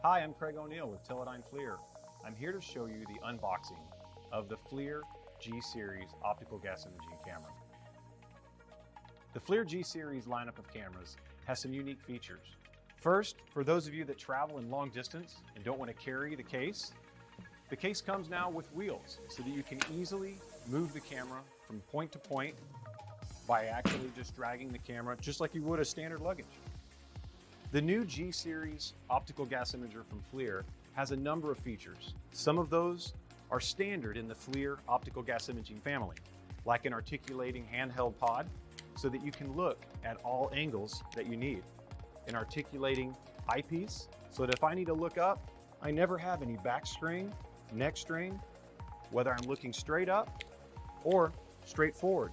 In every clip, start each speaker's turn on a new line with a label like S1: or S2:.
S1: Hi, I'm Craig O'Neill with Teledyne FLIR. I'm here to show you the unboxing of the FLIR G-Series optical gas imaging camera. The FLIR G-Series lineup of cameras has some unique features. First, for those of you that travel in long distance and don't want to carry the case comes now with wheels so that you can easily move the camera from point to point by actually just dragging the camera just like you would a standard luggage. The new G-Series optical gas imager from FLIR has a number of features. Some of those are standard in the FLIR optical gas imaging family, like an articulating handheld pod so that you can look at all angles that you need. An articulating eyepiece so that if I need to look up, I never have any back strain, neck strain, whether I'm looking straight up or straight forward.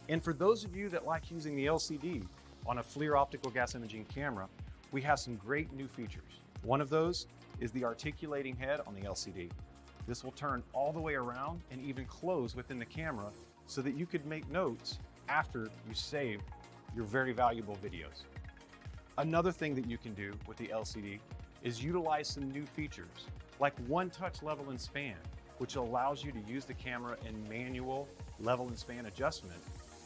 S1: And for those of you that like using the LCD on a FLIR optical gas imaging camera, we have some great new features. One of those is the articulating head on the LCD. This will turn all the way around and even close within the camera so that you could make notes after you save your very valuable videos. Another thing that you can do with the LCD is utilize some new features, like one touch level and span, which allows you to use the camera in manual level and span adjustment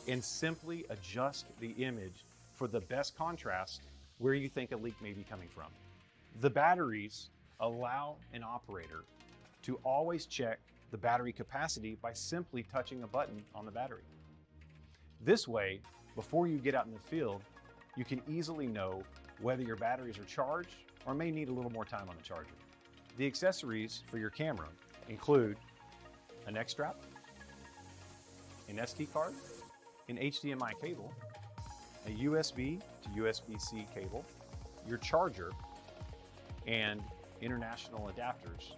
S1: and simply adjust the image for the best contrast where you think a leak may be coming from. The batteries allow an operator to always check the battery capacity by simply touching a button on the battery. This way, before you get out in the field, you can easily know whether your batteries are charged or may need a little more time on the charger. The accessories for your camera include a neck strap, an SD card, an HDMI cable, a USB to USB-C cable, your charger, and international adapters